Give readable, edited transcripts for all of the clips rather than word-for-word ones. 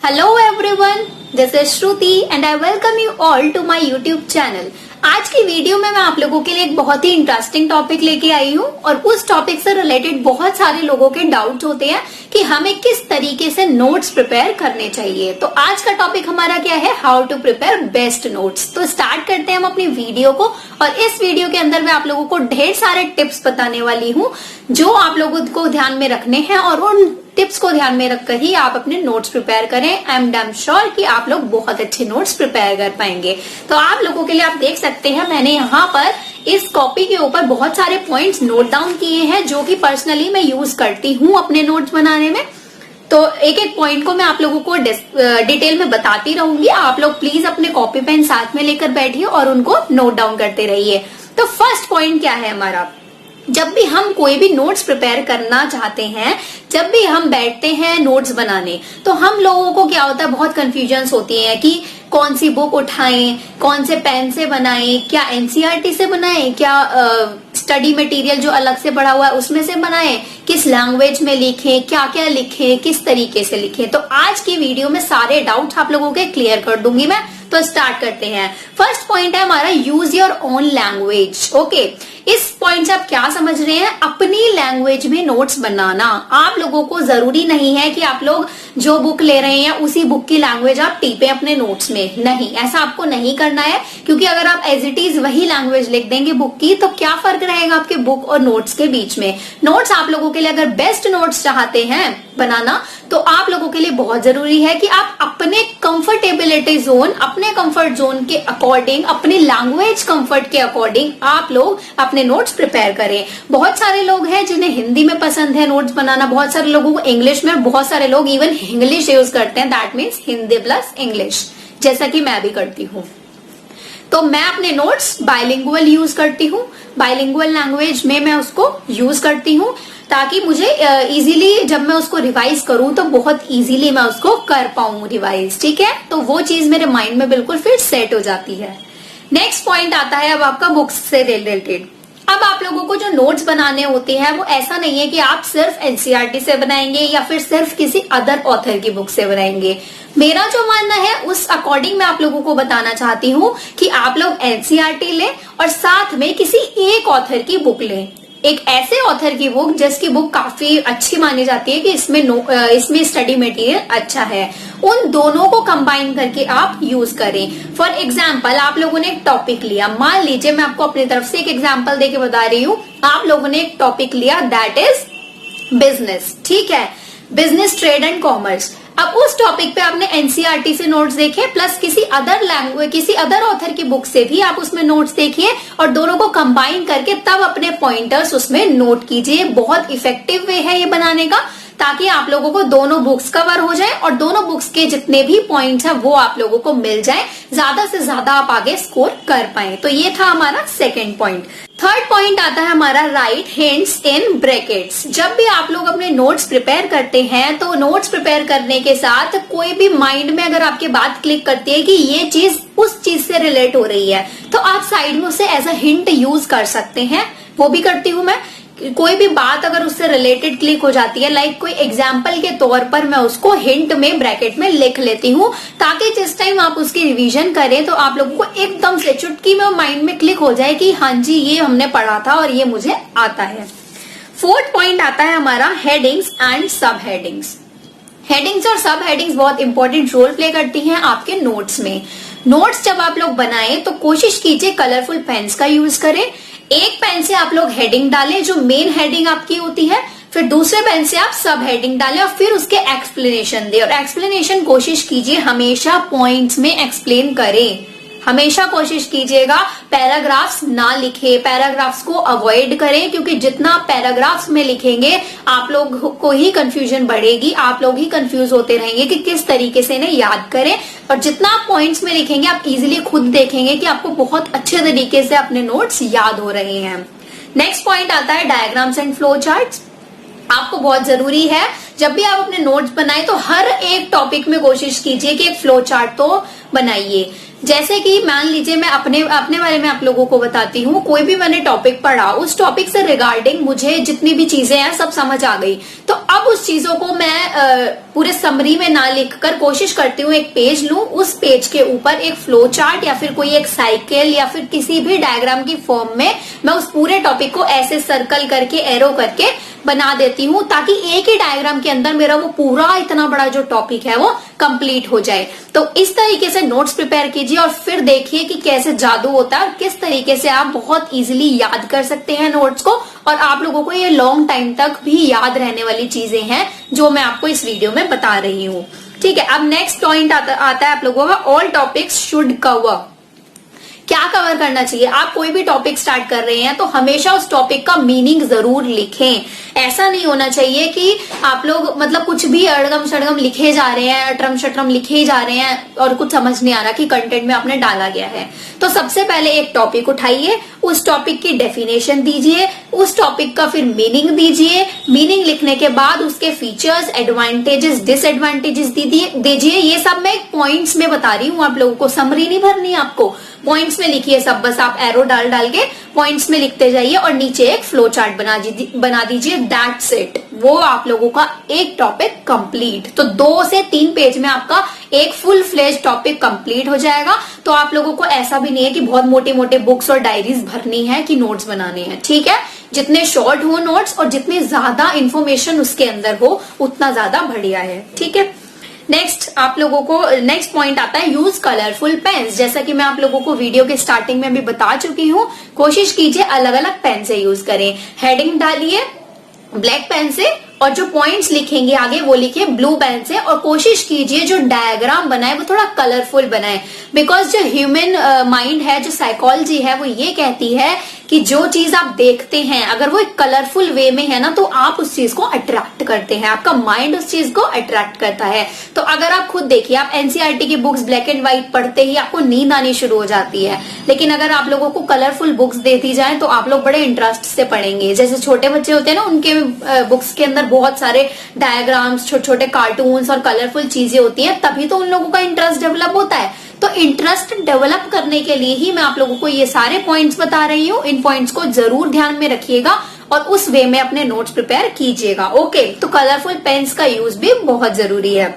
Hello everyone, this is Shruti and I welcome you all to my YouTube channel. आज की video में मैं आप लोगों के लिए एक बहुत ही इंटरेस्टिंग टॉपिक लेके आई हूँ और उस टॉपिक से रिलेटेड बहुत सारे लोगों के डाउट्स होते हैं कि हमें किस तरीके से नोट्स प्रिपेयर करने चाहिए। तो आज का टॉपिक हमारा क्या है, how to prepare best notes. तो स्टार्ट करते हैं हम अपनी वीडियो को और इस वीडियो के अंदर मैं आप लोगों को ढेर सारे टिप्स बताने वाली हूँ जो आप लोगों को ध्यान में रखने हैं और उन टिप्स को ध्यान में रखकर ही आप अपने नोट्स प्रिपेयर करें। आई एम डैम श्योर कि आप लोग बहुत अच्छे नोट्स प्रिपेयर कर पाएंगे। तो आप लोगों के लिए आप देख सकते हैं मैंने यहाँ पर इस कॉपी के ऊपर बहुत सारे पॉइंट्स नोट डाउन किए हैं जो कि पर्सनली मैं यूज करती हूँ अपने नोट्स बनाने में। तो एक एक पॉइंट को मैं आप लोगों को डिटेल में बताती रहूंगी। आप लोग प्लीज अपने कॉपी पेन साथ में लेकर बैठिए और उनको नोट डाउन करते रहिए। तो फर्स्ट पॉइंट क्या है हमारा, जब भी हम कोई भी नोट्स प्रिपेयर करना चाहते हैं, जब भी हम बैठते हैं नोट्स बनाने, तो हम लोगों को क्या होता है, बहुत कंफ्यूजन होती है कि कौन सी बुक उठाएं, कौन से पेन से बनाएं, क्या एनसीईआरटी से बनाएं, क्या स्टडी मटेरियल जो अलग से पढ़ा हुआ है उसमें से बनाएं, किस लैंग्वेज में लिखें, क्या क्या लिखें, किस तरीके से लिखें। तो आज की वीडियो में सारे डाउट्स आप लोगों के क्लियर कर दूंगी मैं। तो स्टार्ट करते हैं। फर्स्ट पॉइंट है हमारा, use your own language. Okay, इस पॉइंट से आप क्या समझ रहे हैं, अपनी लैंग्वेज में नोट्स बनाना। आप लोगों को जरूरी नहीं है कि आप लोग जो बुक ले रहे हैं उसी बुक की लैंग्वेज आप टीपे अपने नोट्स में, नहीं, ऐसा आपको नहीं करना है। क्योंकि अगर आप एज इट इज वही लैंग्वेज लिख देंगे बुक की तो क्या फर्क रहेगा आपके बुक और नोट्स के बीच में। नोट्स आप लोगों के लिए अगर बेस्ट नोट्स चाहते हैं बनाना तो आप लोगों के लिए बहुत जरूरी है कि आप अपने कंफर्टेबिलिटी जोन, अपने कंफर्ट जोन के अकॉर्डिंग, अपनी लैंग्वेज कंफर्ट के अकॉर्डिंग आप लोग अपने नोट्स प्रिपेयर करें। बहुत सारे लोग हैं जिन्हें हिंदी में पसंद है नोट्स बनाना, बहुत सारे लोगों को इंग्लिश में, बहुत सारे लोग इवन इंग्लिश यूज करते हैं, that means Hindi plus English, जैसा कि मैं भी करती हूँ। तो मैं अपने नोट्स बाइलिंगुअल यूज करती हूँ, बाइलिंगुअल लैंग्वेज में मैं उसको यूज करती हूँ ताकि मुझे इजीली जब मैं उसको रिवाइज करूं तो बहुत इजीली मैं उसको कर पाऊं रिवाइज। ठीक है, तो वो चीज मेरे माइंड में बिल्कुल फिर सेट हो जाती है। नेक्स्ट पॉइंट आता है अब आपका बुक्स से रिलेटेड। अब आप लोगों को जो नोट्स बनाने होते हैं वो ऐसा नहीं है कि आप सिर्फ एनसीईआरटी से बनाएंगे या फिर सिर्फ किसी अदर ऑथर की बुक से बनाएंगे। मेरा जो मानना है उस अकॉर्डिंग मैं आप लोगों को बताना चाहती हूँ कि आप लोग एनसीईआरटी लें और साथ में किसी एक ऑथर की बुक लें, एक ऐसे ऑथर की बुक जिसकी बुक काफी अच्छी मानी जाती है कि इसमें स्टडी मटेरियल अच्छा है। उन दोनों को कंबाइन करके आप यूज करें। फॉर एग्जाम्पल, आप लोगों ने एक टॉपिक लिया, मान लीजिए मैं आपको अपनी तरफ से एक एग्जाम्पल देके बता रही हूँ। आप लोगों ने एक टॉपिक लिया दैट इज बिजनेस, ठीक है, बिजनेस, ट्रेड एंड कॉमर्स। अब उस टॉपिक पे आपने एनसीईआरटी से नोट्स देखे प्लस किसी अदर लैंग्वेज, किसी अदर ऑथर की बुक से भी आप उसमें नोट्स देखिए और दोनों को कंबाइन करके तब अपने पॉइंटर्स उसमें नोट कीजिए। बहुत इफेक्टिव वे है ये बनाने का ताकि आप लोगों को दोनों बुक्स कवर हो जाए और दोनों बुक्स के जितने भी पॉइंट्स हैं वो आप लोगों को मिल जाए, ज्यादा से ज्यादा आप आगे स्कोर कर पाए। तो ये था हमारा सेकेंड पॉइंट। थर्ड पॉइंट आता है हमारा, राइट हिंट्स इन ब्रैकेट्स। जब भी आप लोग अपने नोट्स प्रिपेयर करते हैं तो नोट्स प्रिपेयर करने के साथ कोई भी माइंड में अगर आपके बात क्लिक करती है कि ये चीज उस चीज से रिलेट हो रही है तो आप साइड में उसे एज अ हिंट यूज कर सकते हैं। वो भी करती हूँ मैं। कोई भी बात अगर उससे रिलेटेड क्लिक हो जाती है, लाइक कोई एग्जाम्पल के तौर पर मैं उसको हिंट में ब्रैकेट में लिख लेती हूँ ताकि जिस टाइम आप उसकी रिवीजन करें तो आप लोगों को एकदम से चुटकी में माइंड में क्लिक हो जाए कि हाँ जी ये हमने पढ़ा था और ये मुझे आता है। फोर्थ पॉइंट आता है हमारा, हेडिंग्स एंड सब हेडिंग्स। हेडिंग्स और सब हेडिंग्स बहुत इंपॉर्टेंट रोल प्ले करती हैं आपके नोट्स में। नोट्स जब आप लोग बनाएं तो कोशिश कीजिए कलरफुल पेन्स का यूज करें। एक पेन से आप लोग हेडिंग डालें जो मेन हेडिंग आपकी होती है, फिर दूसरे पेन से आप सब हेडिंग डालें और फिर उसके एक्सप्लेनेशन दें। और एक्सप्लेनेशन कोशिश कीजिए हमेशा पॉइंट्स में एक्सप्लेन करें। हमेशा कोशिश कीजिएगा पैराग्राफ्स ना लिखे, पैराग्राफ्स को अवॉइड करें क्योंकि जितना आप पैराग्राफ्स में लिखेंगे आप लोग को ही कंफ्यूजन बढ़ेगी, आप लोग ही कंफ्यूज होते रहेंगे कि किस तरीके से इन्हें याद करें। और जितना आप पॉइंट्स में लिखेंगे आप इजीली खुद देखेंगे कि आपको बहुत अच्छे तरीके से अपने नोट्स याद हो रहे हैं। नेक्स्ट पॉइंट आता है डायग्राम्स एंड फ्लो चार्ट्स। आपको बहुत जरूरी है जब भी आप अपने नोट्स बनाएं तो हर एक टॉपिक में कोशिश कीजिए कि एक फ्लो चार्ट तो बनाइए। जैसे कि मान लीजिए मैं अपने अपने बारे में आप लोगों को बताती हूँ, कोई भी मैंने टॉपिक पढ़ा, उस टॉपिक से रिगार्डिंग मुझे जितनी भी चीजें हैं सब समझ आ गई, तो अब उस चीजों को मैं पूरे समरी में ना लिखकर कोशिश करती हूँ एक पेज लूं, उस पेज के ऊपर एक फ्लो चार्ट या फिर कोई एक साइकिल या फिर किसी भी डायग्राम की फॉर्म में मैं उस पूरे टॉपिक को ऐसे सर्कल करके एरो करके बना देती हूँ, ताकि एक ही डायग्राम के अंदर मेरा वो पूरा इतना बड़ा जो टॉपिक है वो कंप्लीट हो जाए। तो इस तरीके से नोट्स प्रिपेयर कीजिए और फिर देखिए कि कैसे जादू होता है और किस तरीके से आप बहुत इजीली याद कर सकते हैं नोट्स को, और आप लोगों को ये लॉन्ग टाइम तक भी याद रहने वाली चीजें हैं जो मैं आपको इस वीडियो में बता रही हूँ। ठीक है, अब नेक्स्ट पॉइंट आता है आप लोगों का, ऑल टॉपिक्स शुड कवर। क्या कवर करना चाहिए? आप कोई भी टॉपिक स्टार्ट कर रहे हैं तो हमेशा उस टॉपिक का मीनिंग जरूर लिखें। ऐसा नहीं होना चाहिए कि आप लोग मतलब कुछ भी अड़गम शड़गम लिखे जा रहे हैं, अटरम शटरम लिखे ही जा रहे हैं और कुछ समझ नहीं आ रहा कि कंटेंट में आपने डाला गया है। तो सबसे पहले एक टॉपिक उठाइए, उस टॉपिक की डेफिनेशन दीजिए, उस टॉपिक का फिर मीनिंग दीजिए, मीनिंग लिखने के बाद उसके फीचर्स, एडवांटेजेस, डिसएडवांटेजेस दीजिए। ये सब मैं पॉइंट्स में बता रही हूँ आप लोगों को, समरी नहीं भरनी आपको, पॉइंट्स में लिखिए सब, बस आप एरो डाल डाल के पॉइंट्स में लिखते जाइए और नीचे एक फ्लो चार्ट बना दीजिए। दैट्स इट, वो आप लोगों का एक टॉपिक कंप्लीट। तो 2 से 3 पेज में आपका एक फुल फ्लेज टॉपिक कंप्लीट हो जाएगा। तो आप लोगों को ऐसा भी नहीं है कि बहुत मोटे मोटे बुक्स और डायरीज भरनी है कि नोट्स बनाने हैं। ठीक है, जितने शॉर्ट हो नोट्स और जितने ज्यादा इंफॉर्मेशन उसके अंदर हो उतना ज्यादा बढ़िया है। ठीक है, नेक्स्ट आप लोगों को नेक्स्ट पॉइंट आता है यूज कलरफुल पेन्स। जैसा कि मैं आप लोगों को वीडियो के स्टार्टिंग में भी बता चुकी हूँ, कोशिश कीजिए अलग अलग पेन से यूज करें। हेडिंग डालिए ब्लैक पेन से और जो पॉइंट्स लिखेंगे आगे वो लिखिए ब्लू पेन से, और कोशिश कीजिए जो डायग्राम बनाए वो थोड़ा कलरफुल बनाए। बिकॉज जो ह्यूमन माइंड है, जो साइकोलॉजी है, वो ये कहती है कि जो चीज आप देखते हैं अगर वो एक कलरफुल वे में है ना तो आप उस चीज को अट्रैक्ट करते हैं, आपका माइंड उस चीज को अट्रैक्ट करता है। तो अगर आप खुद देखिए, आप एनसीईआरटी की बुक्स ब्लैक एंड व्हाइट पढ़ते ही आपको नींद आनी शुरू हो जाती है, लेकिन अगर आप लोगों को कलरफुल बुक्स दे दी जाए तो आप लोग बड़े इंटरेस्ट से पढ़ेंगे। जैसे छोटे बच्चे होते हैं ना, उनके बुक्स के अंदर बहुत सारे डायग्राम्स, छोटे छोटे कार्टून्स और कलरफुल चीजें होती हैं, तभी तो उन लोगों का इंटरेस्ट डेवलप होता है। तो इंटरेस्ट डेवलप करने के लिए ही मैं आप लोगों को ये सारे पॉइंट्स बता रही हूँ। इन पॉइंट्स को जरूर ध्यान में रखिएगा और उस वे में अपने नोट्स प्रिपेयर कीजिएगा। ओके, तो कलरफुल पेन्स का यूज भी बहुत जरूरी है।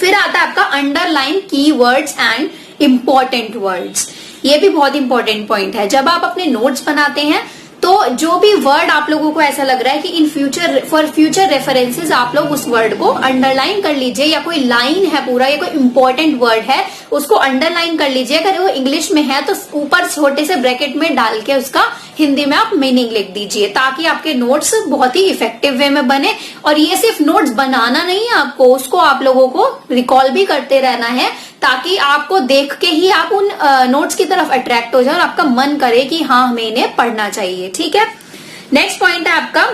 फिर आता है आपका underline keywords and important words. ये भी बहुत इंपॉर्टेंट पॉइंट है। जब आप अपने नोट्स बनाते हैं तो जो भी वर्ड आप लोगों को ऐसा लग रहा है कि in future for future references आप लोग उस वर्ड को अंडरलाइन कर लीजिए, या कोई लाइन है पूरा या कोई इंपॉर्टेंट वर्ड है उसको अंडरलाइन कर लीजिए। अगर वो इंग्लिश में है तो ऊपर छोटे से ब्रैकेट में डाल के उसका हिंदी में आप मीनिंग लिख दीजिए, ताकि आपके नोट्स बहुत ही इफेक्टिव वे में बने। और ये सिर्फ नोट्स बनाना नहीं है आपको, उसको आप लोगों को रिकॉल भी करते रहना है, ताकि आपको देख के ही आप उन नोट्स की तरफ अट्रैक्ट हो जाए और आपका मन करे कि हाँ हमें इन्हें पढ़ना चाहिए। ठीक है, नेक्स्ट पॉइंट है आपका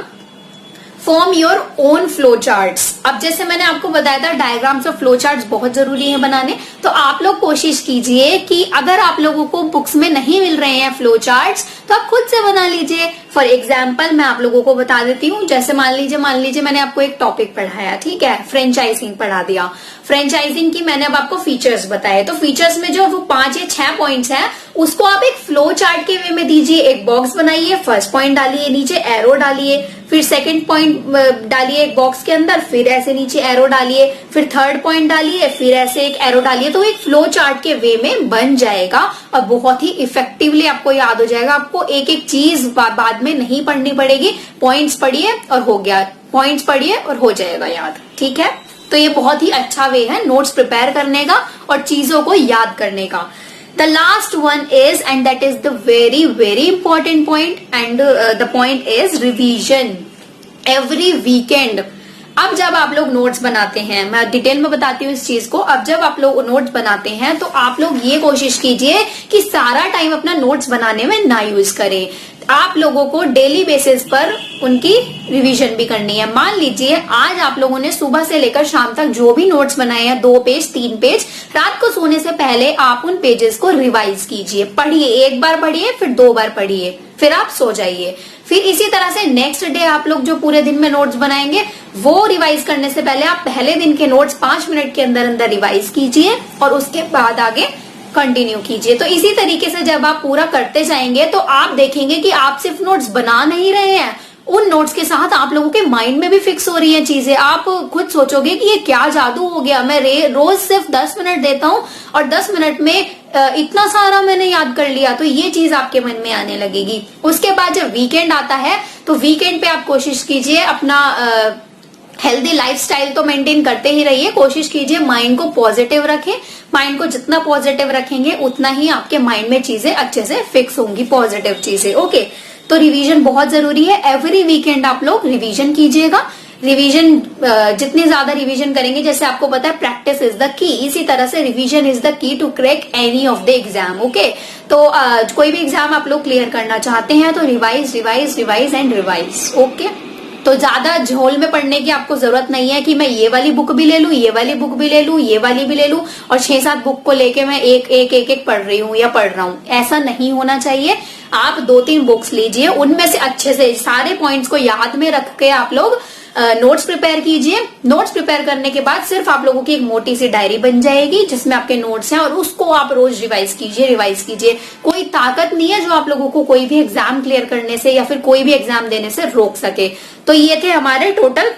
form your own flow charts. अब जैसे मैंने आपको बताया था डायग्राम्स और फ्लो चार्ट्स बहुत जरूरी है बनाने, तो आप लोग कोशिश कीजिए कि अगर आप लोगों को बुक्स में नहीं मिल रहे हैं फ्लो चार्ट्स तो आप खुद से बना लीजिए। फॉर एग्जाम्पल मैं आप लोगों को बता देती हूँ, जैसे मान लीजिए मैंने आपको एक टॉपिक पढ़ाया, ठीक है, फ्रेंचाइजिंग पढ़ा दिया। फ्रेंचाइजिंग की मैंने अब आपको फीचर्स बताए, तो फीचर्स में जो वो 5 या 6 पॉइंट्स हैं उसको आप एक फ्लो चार्ट के वे में दीजिए। एक बॉक्स बनाइए, फर्स्ट पॉइंट डालिए, नीचे एरो डालिए, फिर सेकंड पॉइंट डालिए एक बॉक्स के अंदर, फिर ऐसे नीचे एरो डालिए, फिर थर्ड पॉइंट डालिए, फिर ऐसे एक एरो डालिए। तो एक फ्लो चार्ट के वे में बन जाएगा और बहुत ही इफेक्टिवली आपको याद हो जाएगा। आपको एक एक चीज बाद में नहीं पढ़नी पड़ेगी, पॉइंट्स पढ़िए और हो गया, पॉइंट्स पढ़िए और हो जाएगा याद। ठीक है, तो ये बहुत ही अच्छा वे है नोट्स प्रिपेयर करने का और चीजों को याद करने का। The last one is, and that is the very very important point, and the point is revision every weekend। अब जब आप लोग नोट्स बनाते हैं, मैं डिटेल में बताती हूँ इस चीज को। अब जब आप लोग नोट्स बनाते हैं तो आप लोग ये कोशिश कीजिए कि सारा टाइम अपना नोट्स बनाने में ना यूज करें। आप लोगों को डेली बेसिस पर उनकी रिवीजन भी करनी है। मान लीजिए आज आप लोगों ने सुबह से लेकर शाम तक जो भी नोट्स बनाए हैं, 2 पेज 3 पेज, रात को सोने से पहले आप उन पेजेस को रिवाइज कीजिए, पढ़िए, एक बार पढ़िए, फिर 2 बार पढ़िए, फिर आप सो जाइए। फिर इसी तरह से नेक्स्ट डे आप लोग जो पूरे दिन में नोट्स बनाएंगे वो रिवाइज करने से पहले आप पहले दिन के नोट्स 5 मिनट के अंदर अंदर रिवाइज कीजिए और उसके बाद आगे कंटिन्यू कीजिए। तो इसी तरीके से जब आप पूरा करते जाएंगे तो आप देखेंगे कि आप सिर्फ नोट्स बना नहीं रहे हैं, उन नोट्स के साथ आप लोगों के माइंड में भी फिक्स हो रही है चीजें। आप खुद सोचोगे कि ये क्या जादू हो गया, मैं रोज सिर्फ 10 मिनट देता हूँ और 10 मिनट में इतना सारा मैंने याद कर लिया। तो ये चीज आपके मन में आने लगेगी। उसके बाद जब वीकेंड आता है तो वीकेंड पे आप कोशिश कीजिए अपना हेल्दी लाइफस्टाइल तो मेंटेन करते ही रहिए, कोशिश कीजिए माइंड को पॉजिटिव रखें। माइंड को जितना पॉजिटिव रखेंगे उतना ही आपके माइंड में चीजें अच्छे से फिक्स होंगी, पॉजिटिव चीजें। ओके, तो रिवीजन बहुत जरूरी है। एवरी वीकेंड आप लोग रिवीजन कीजिएगा। रिवीजन जितनी ज्यादा रिवीजन करेंगे, जैसे आपको पता है प्रैक्टिस इज द की, इसी तरह से revision is the key to crack any of the exam. Okay, तो कोई भी एग्जाम आप लोग क्लियर करना चाहते हैं तो revise revise revise and revise. Okay, तो ज्यादा झोल में पढ़ने की आपको जरूरत नहीं है कि मैं ये वाली बुक भी ले लूं, ये वाली बुक भी ले लूं, ये वाली भी ले लूं और 6-7 बुक को लेके मैं एक पढ़ रही हूँ या पढ़ रहा हूँ। ऐसा नहीं होना चाहिए। आप 2-3 बुक्स लीजिए, उनमें से अच्छे से सारे पॉइंट्स को याद में रख के आप लोग नोट्स प्रिपेयर कीजिए। नोट्स प्रिपेयर करने के बाद सिर्फ आप लोगों की एक मोटी सी डायरी बन जाएगी जिसमें आपके नोट्स हैं और उसको आप रोज रिवाइज कीजिए। कोई ताकत नहीं है जो आप लोगों को कोई भी एग्जाम क्लियर करने से या फिर कोई भी एग्जाम देने से रोक सके। तो ये थे हमारे टोटल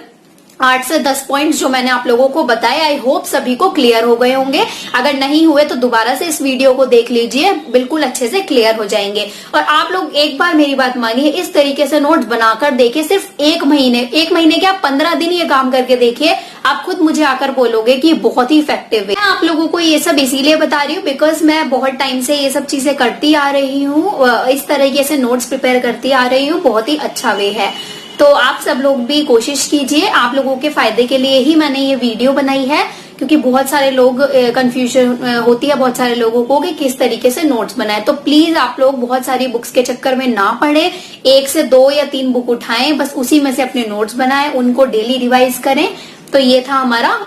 8 से 10 पॉइंट्स जो मैंने आप लोगों को बताए। आई होप सभी को क्लियर हो गए होंगे। अगर नहीं हुए तो दोबारा से इस वीडियो को देख लीजिए, बिल्कुल अच्छे से क्लियर हो जाएंगे। और आप लोग एक बार मेरी बात मानिए, इस तरीके से नोट्स बनाकर देखिए। सिर्फ एक महीने क्या 15 दिन ये काम करके देखिए, आप खुद मुझे आकर बोलोगे कि बहुत ही इफेक्टिव है। मैं आप लोगों को ये सब इसीलिए बता रही हूँ बिकॉज मैं बहुत टाइम से ये सब चीजें करती आ रही हूँ, इस तरीके से नोट्स प्रिपेयर करती आ रही हूँ। बहुत ही अच्छा वे है। तो आप सब लोग भी कोशिश कीजिए। आप लोगों के फायदे के लिए ही मैंने ये वीडियो बनाई है, क्योंकि बहुत सारे लोग कंफ्यूजन होती है बहुत सारे लोगों को कि किस तरीके से नोट्स बनाए। तो प्लीज आप लोग बहुत सारी बुक्स के चक्कर में ना पड़े, 1 से 2 या 3 बुक उठाएं, बस उसी में से अपने नोट्स बनाएं, उनको डेली रिवाइज करें। तो ये था हमारा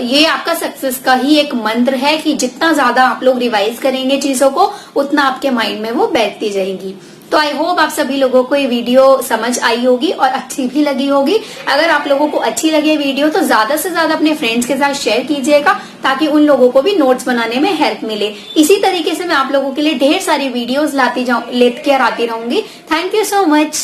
ये आपका सक्सेस का ही एक मंत्र है कि जितना ज्यादा आप लोग रिवाइज करेंगे चीजों को उतना आपके माइंड में वो बैठती जाएंगी। तो आई होप आप सभी लोगों को ये वीडियो समझ आई होगी और अच्छी भी लगी होगी। अगर आप लोगों को अच्छी लगे वीडियो तो ज्यादा से ज्यादा अपने फ्रेंड्स के साथ शेयर कीजिएगा ताकि उन लोगों को भी नोट्स बनाने में हेल्प मिले। इसी तरीके से मैं आप लोगों के लिए ढेर सारी वीडियोस लेकर आती रहूंगी। Thank you so much.